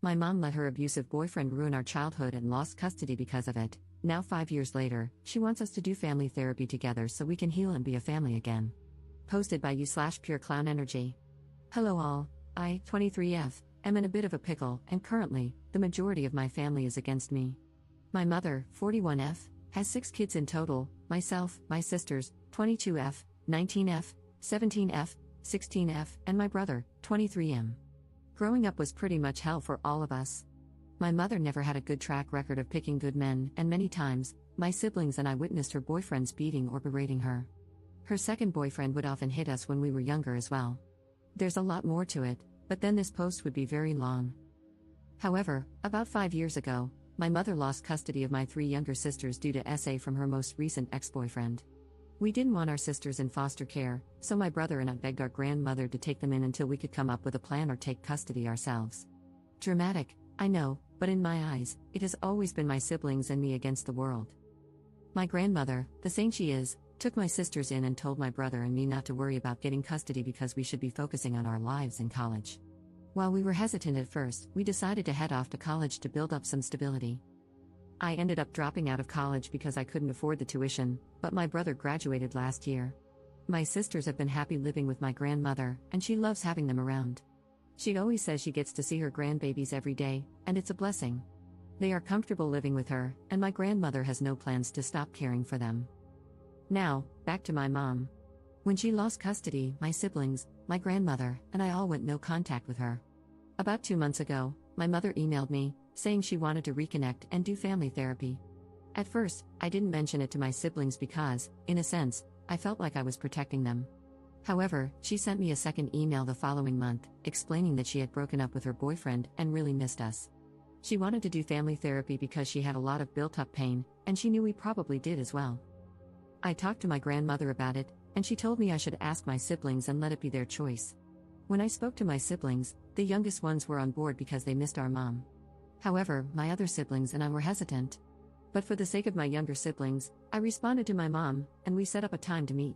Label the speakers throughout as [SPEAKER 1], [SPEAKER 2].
[SPEAKER 1] My mom let her abusive boyfriend ruin our childhood and lost custody because of it. Now 5 years later, she wants us to do family therapy together so we can heal and be a family again. Posted by you/Pure Clown Energy. Hello all, I, 23F, am in a bit of a pickle, and currently, the majority of my family is against me. My mother, 41F, has 6 kids in total, myself, my sisters, 22F, 19F, 17F, 16F, and my brother, 23M. Growing up was pretty much hell for all of us. My mother never had a good track record of picking good men, and many times, my siblings and I witnessed her boyfriends beating or berating her. Her second boyfriend would often hit us when we were younger as well. There's a lot more to it, but then this post would be very long. However, about 5 years ago, my mother lost custody of my 3 younger sisters due to SA from her most recent ex-boyfriend. We didn't want our sisters in foster care, so my brother and I begged our grandmother to take them in until we could come up with a plan or take custody ourselves. Dramatic, I know, but in my eyes, it has always been my siblings and me against the world. My grandmother, the saint she is, took my sisters in and told my brother and me not to worry about getting custody because we should be focusing on our lives in college. While we were hesitant at first, we decided to head off to college to build up some stability. I ended up dropping out of college because I couldn't afford the tuition, but my brother graduated last year. My sisters have been happy living with my grandmother, and she loves having them around. She always says she gets to see her grandbabies every day, and it's a blessing. They are comfortable living with her, and my grandmother has no plans to stop caring for them. Now, back to my mom. When she lost custody, my siblings, my grandmother, and I all went no contact with her. About 2 months ago, my mother emailed me, saying she wanted to reconnect and do family therapy. At first, I didn't mention it to my siblings because, in a sense, I felt like I was protecting them. However, she sent me a second email the following month, explaining that she had broken up with her boyfriend and really missed us. She wanted to do family therapy because she had a lot of built-up pain, and she knew we probably did as well. I talked to my grandmother about it, and she told me I should ask my siblings and let it be their choice. When I spoke to my siblings, the youngest ones were on board because they missed our mom. However, my other siblings and I were hesitant. But for the sake of my younger siblings, I responded to my mom, and we set up a time to meet.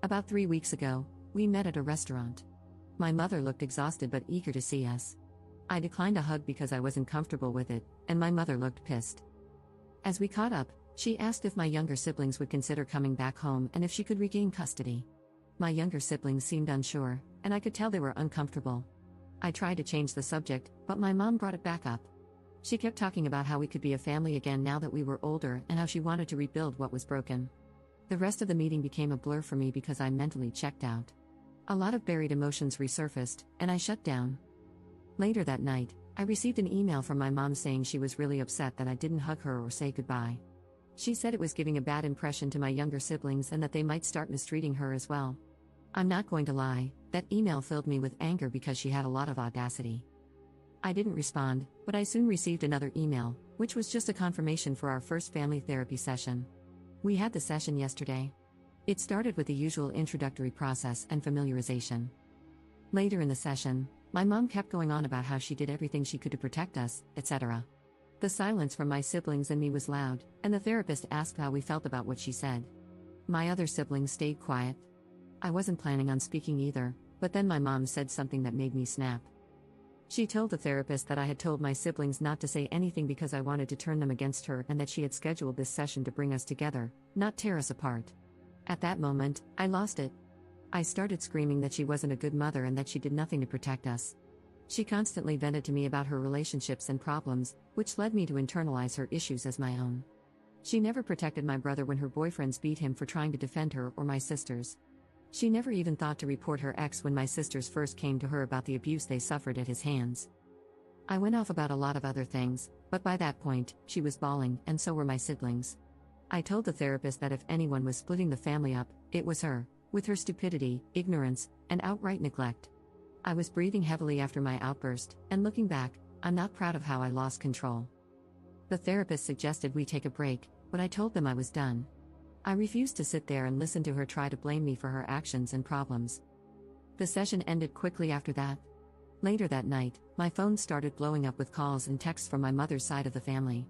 [SPEAKER 1] About 3 weeks ago, we met at a restaurant. My mother looked exhausted but eager to see us. I declined a hug because I wasn't comfortable with it, and my mother looked pissed. As we caught up, she asked if my younger siblings would consider coming back home and if she could regain custody. My younger siblings seemed unsure, and I could tell they were uncomfortable. I tried to change the subject, but my mom brought it back up. She kept talking about how we could be a family again now that we were older and how she wanted to rebuild what was broken. The rest of the meeting became a blur for me because I mentally checked out. A lot of buried emotions resurfaced, and I shut down. Later that night, I received an email from my mom saying she was really upset that I didn't hug her or say goodbye. She said it was giving a bad impression to my younger siblings and that they might start mistreating her as well. I'm not going to lie, that email filled me with anger because she had a lot of audacity. I didn't respond, but I soon received another email, which was just a confirmation for our first family therapy session. We had the session yesterday. It started with the usual introductory process and familiarization. Later in the session, my mom kept going on about how she did everything she could to protect us, etc. The silence from my siblings and me was loud, and the therapist asked how we felt about what she said. My other siblings stayed quiet. I wasn't planning on speaking either, but then my mom said something that made me snap. She told the therapist that I had told my siblings not to say anything because I wanted to turn them against her and that she had scheduled this session to bring us together, not tear us apart. At that moment, I lost it. I started screaming that she wasn't a good mother and that she did nothing to protect us. She constantly vented to me about her relationships and problems, which led me to internalize her issues as my own. She never protected my brother when her boyfriends beat him for trying to defend her or my sisters. She never even thought to report her ex when my sisters first came to her about the abuse they suffered at his hands. I went off about a lot of other things, but by that point, she was bawling, and so were my siblings. I told the therapist that if anyone was splitting the family up, it was her, with her stupidity, ignorance, and outright neglect. I was breathing heavily after my outburst, and looking back, I'm not proud of how I lost control. The therapist suggested we take a break, but I told them I was done. I refused to sit there and listen to her try to blame me for her actions and problems. The session ended quickly after that. Later that night, my phone started blowing up with calls and texts from my mother's side of the family.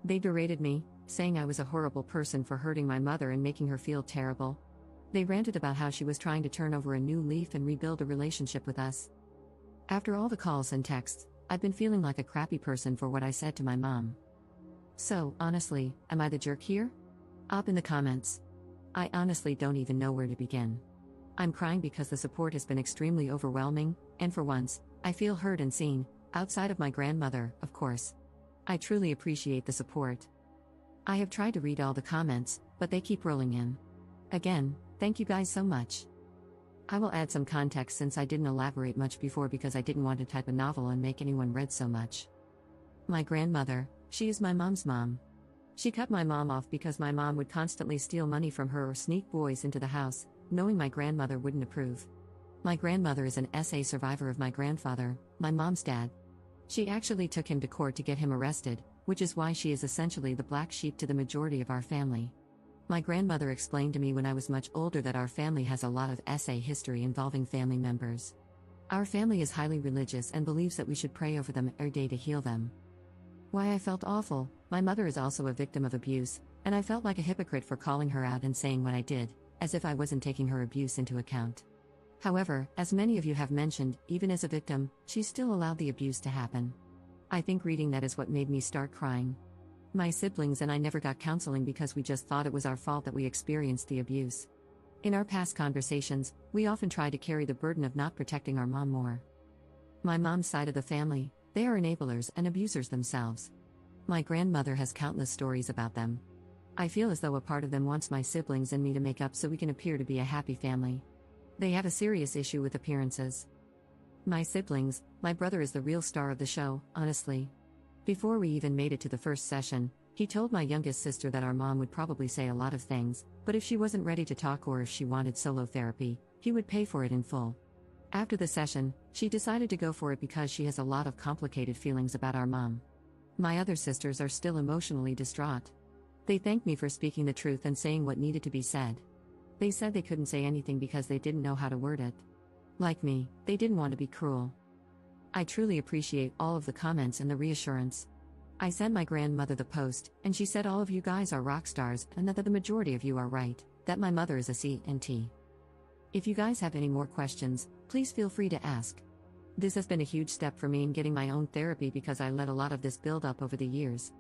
[SPEAKER 1] They berated me, saying I was a horrible person for hurting my mother and making her feel terrible. They ranted about how she was trying to turn over a new leaf and rebuild a relationship with us. After all the calls and texts, I've been feeling like a crappy person for what I said to my mom. So, honestly, am I the jerk here? Up in the comments. I honestly don't even know where to begin. I'm crying because the support has been extremely overwhelming, and for once, I feel heard and seen, outside of my grandmother, of course. I truly appreciate the support. I have tried to read all the comments, but they keep rolling in. Again, thank you guys so much. I will add some context since I didn't elaborate much before because I didn't want to type a novel and make anyone read so much. My grandmother, she is my mom's mom. She cut my mom off because my mom would constantly steal money from her or sneak boys into the house, knowing my grandmother wouldn't approve. My grandmother is an SA survivor of my grandfather, my mom's dad. She actually took him to court to get him arrested, which is why she is essentially the black sheep to the majority of our family. My grandmother explained to me when I was much older that our family has a lot of SA history involving family members. Our family is highly religious and believes that we should pray over them every day to heal them. Why I felt awful, my mother is also a victim of abuse, and I felt like a hypocrite for calling her out and saying what I did, as if I wasn't taking her abuse into account. However, as many of you have mentioned, even as a victim, she still allowed the abuse to happen. I think reading that is what made me start crying. My siblings and I never got counseling because we just thought it was our fault that we experienced the abuse. In our past conversations, we often try to carry the burden of not protecting our mom more. My mom's side of the family, they are enablers and abusers themselves. My grandmother has countless stories about them. I feel as though a part of them wants my siblings and me to make up so we can appear to be a happy family. They have a serious issue with appearances. My siblings, my brother is the real star of the show, honestly. Before we even made it to the first session, he told my youngest sister that our mom would probably say a lot of things, but if she wasn't ready to talk or if she wanted solo therapy, he would pay for it in full. After the session, she decided to go for it because she has a lot of complicated feelings about our mom. My other sisters are still emotionally distraught. They thanked me for speaking the truth and saying what needed to be said. They said they couldn't say anything because they didn't know how to word it. Like me, they didn't want to be cruel. I truly appreciate all of the comments and the reassurance. I sent my grandmother the post, and she said all of you guys are rock stars and that the majority of you are right, that my mother is a C&T. If you guys have any more questions, please feel free to ask. This has been a huge step for me in getting my own therapy because I let a lot of this build up over the years.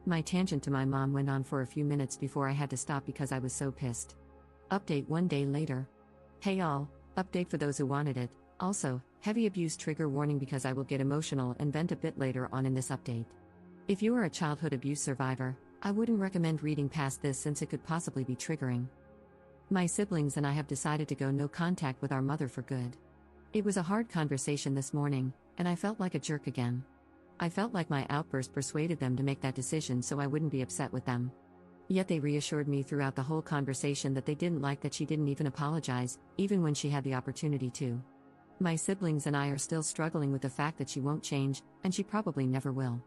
[SPEAKER 1] My tangent to my mom went on for a few minutes before I had to stop because I was so pissed. Update 1 day later. Hey all, update for those who wanted it. Also, heavy abuse trigger warning because I will get emotional and vent a bit later on in this update. If you are a childhood abuse survivor, I wouldn't recommend reading past this since it could possibly be triggering. My siblings and I have decided to go no contact with our mother for good. It was a hard conversation this morning, and I felt like a jerk again. I felt like my outburst persuaded them to make that decision so I wouldn't be upset with them. Yet they reassured me throughout the whole conversation that they didn't like that she didn't even apologize, even when she had the opportunity to. My siblings and I are still struggling with the fact that she won't change, and she probably never will.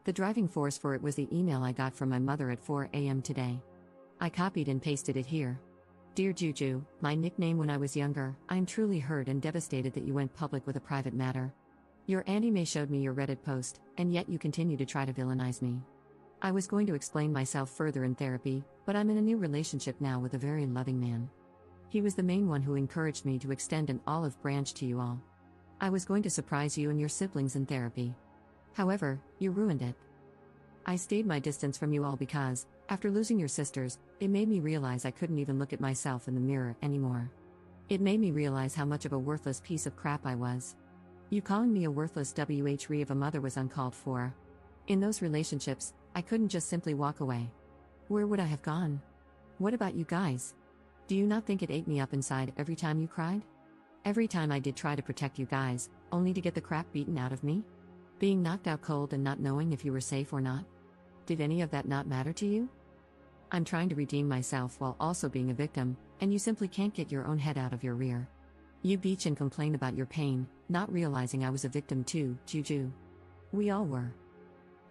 [SPEAKER 1] The driving force for it was the email I got from my mother at 4 a.m. today. I copied and pasted it here. Dear Juju, my nickname when I was younger, I am truly hurt and devastated that you went public with a private matter. Your Auntie May showed me your Reddit post, and yet you continue to try to villainize me. I was going to explain myself further in therapy, but I'm in a new relationship now with a very loving man. He was the main one who encouraged me to extend an olive branch to you all. I was going to surprise you and your siblings in therapy. However, you ruined it. I stayed my distance from you all because, after losing your sisters, it made me realize I couldn't even look at myself in the mirror anymore. It made me realize how much of a worthless piece of crap I was. You calling me a worthless WHRE of a mother was uncalled for. In those relationships, I couldn't just simply walk away. Where would I have gone? What about you guys? Do you not think it ate me up inside every time you cried? Every time I did try to protect you guys, only to get the crap beaten out of me? Being knocked out cold and not knowing if you were safe or not? Did any of that not matter to you? I'm trying to redeem myself while also being a victim, and you simply can't get your own head out of your rear. You bitch and complain about your pain, not realizing I was a victim too, Juju. We all were.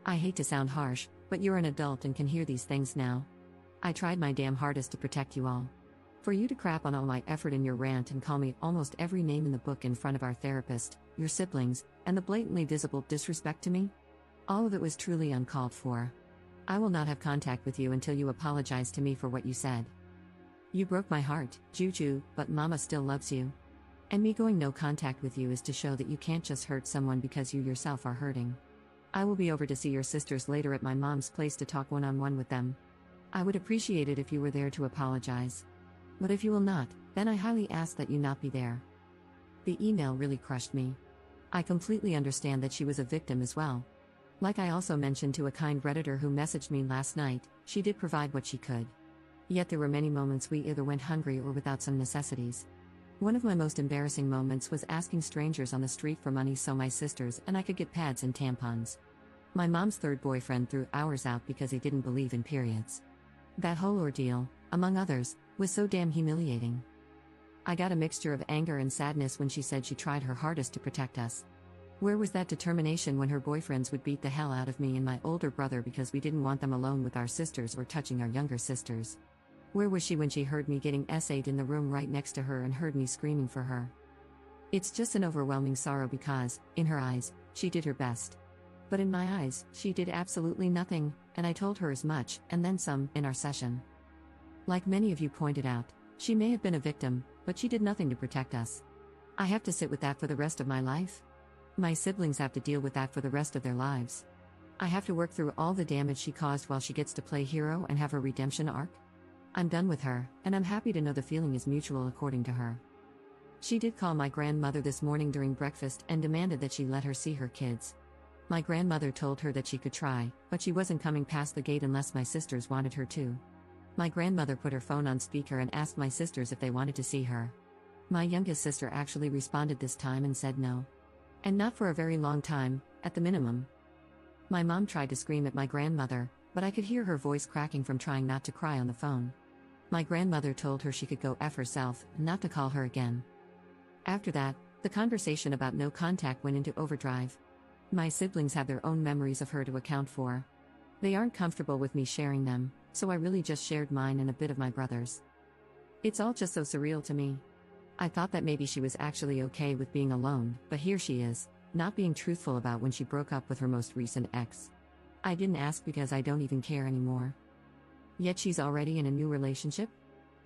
[SPEAKER 1] I hate to sound harsh, but you're an adult and can hear these things now. I tried my damn hardest to protect you all. For you to crap on all my effort in your rant and call me almost every name in the book in front of our therapist, your siblings, and the blatantly visible disrespect to me? All of it was truly uncalled for. I will not have contact with you until you apologize to me for what you said. You broke my heart, Juju, but Mama still loves you. And me going no contact with you is to show that you can't just hurt someone because you yourself are hurting. I will be over to see your sisters later at my mom's place to talk one-on-one with them. I would appreciate it if you were there to apologize. But if you will not, then I highly ask that you not be there. The email really crushed me. I completely understand that she was a victim as well. Like I also mentioned to a kind Redditor who messaged me last night, she did provide what she could. Yet there were many moments we either went hungry or without some necessities. One of my most embarrassing moments was asking strangers on the street for money so my sisters and I could get pads and tampons. My mom's third boyfriend threw ours out because he didn't believe in periods. That whole ordeal, among others, was so damn humiliating. I got a mixture of anger and sadness when she said she tried her hardest to protect us. Where was that determination when her boyfriends would beat the hell out of me and my older brother because we didn't want them alone with our sisters or touching our younger sisters? Where was she when she heard me getting essayed in the room right next to her and heard me screaming for her? It's just an overwhelming sorrow because, in her eyes, she did her best. But in my eyes, she did absolutely nothing, and I told her as much, and then some, in our session. Like many of you pointed out, she may have been a victim, but she did nothing to protect us. I have to sit with that for the rest of my life? My siblings have to deal with that for the rest of their lives. I have to work through all the damage she caused while she gets to play hero and have her redemption arc? I'm done with her, and I'm happy to know the feeling is mutual according to her. She did call my grandmother this morning during breakfast and demanded that she let her see her kids. My grandmother told her that she could try, but she wasn't coming past the gate unless my sisters wanted her to. My grandmother put her phone on speaker and asked my sisters if they wanted to see her. My youngest sister actually responded this time and said no. And not for a very long time, at the minimum. My mom tried to scream at my grandmother, but I could hear her voice cracking from trying not to cry on the phone. My grandmother told her she could go F herself, and not to call her again. After that, the conversation about no contact went into overdrive. My siblings have their own memories of her to account for. They aren't comfortable with me sharing them, so I really just shared mine and a bit of my brother's. It's all just so surreal to me. I thought that maybe she was actually okay with being alone, but here she is, not being truthful about when she broke up with her most recent ex. I didn't ask because I don't even care anymore. Yet she's already in a new relationship?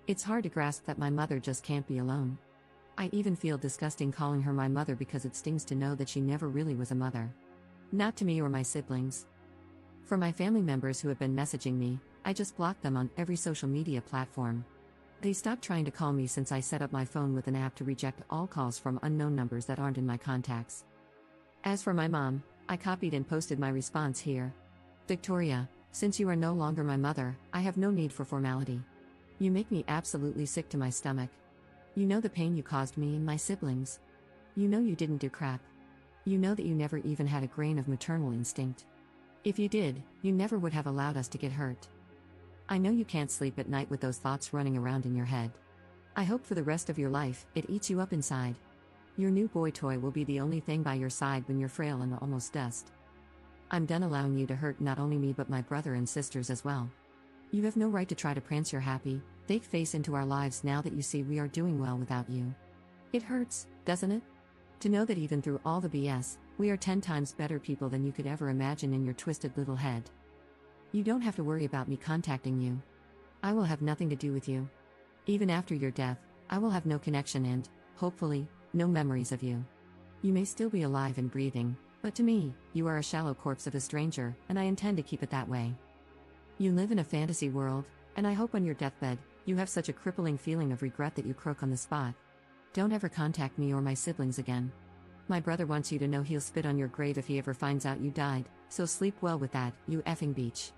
[SPEAKER 1] It's hard to grasp that my mother just can't be alone. I even feel disgusting calling her my mother because it stings to know that she never really was a mother. Not to me or my siblings. For my family members who have been messaging me, I just blocked them on every social media platform. They stopped trying to call me since I set up my phone with an app to reject all calls from unknown numbers that aren't in my contacts. As for my mom, I copied and posted my response here. Victoria, since you are no longer my mother, I have no need for formality. You make me absolutely sick to my stomach. You know the pain you caused me and my siblings. You know you didn't do crap. You know that you never even had a grain of maternal instinct. If you did, you never would have allowed us to get hurt. I know you can't sleep at night with those thoughts running around in your head. I hope for the rest of your life, it eats you up inside. Your new boy toy will be the only thing by your side when you're frail and almost dust. I'm done allowing you to hurt not only me but my brother and sisters as well. You have no right to try to prance your happy, fake face into our lives now that you see we are doing well without you. It hurts, doesn't it? To know that even through all the BS, we are 10 times better people than you could ever imagine in your twisted little head. You don't have to worry about me contacting you. I will have nothing to do with you. Even after your death, I will have no connection and, hopefully, no memories of you. You may still be alive and breathing, but to me, you are a shallow corpse of a stranger, and I intend to keep it that way. You live in a fantasy world, and I hope on your deathbed, you have such a crippling feeling of regret that you croak on the spot. Don't ever contact me or my siblings again. My brother wants you to know he'll spit on your grave if he ever finds out you died, so sleep well with that, you effing beach.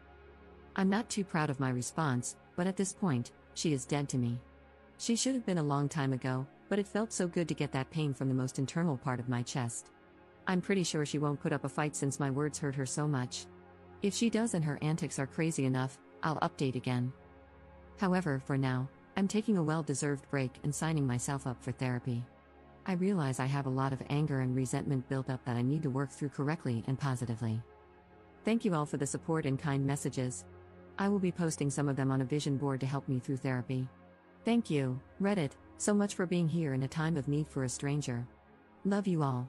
[SPEAKER 1] I'm not too proud of my response, but at this point, she is dead to me. She should have been a long time ago, but it felt so good to get that pain from the most internal part of my chest. I'm pretty sure she won't put up a fight since my words hurt her so much. If she does and her antics are crazy enough, I'll update again. However, for now, I'm taking a well-deserved break and signing myself up for therapy. I realize I have a lot of anger and resentment built up that I need to work through correctly and positively. Thank you all for the support and kind messages. I will be posting some of them on a vision board to help me through therapy. Thank you, Reddit, so much for being here in a time of need for a stranger. Love you all.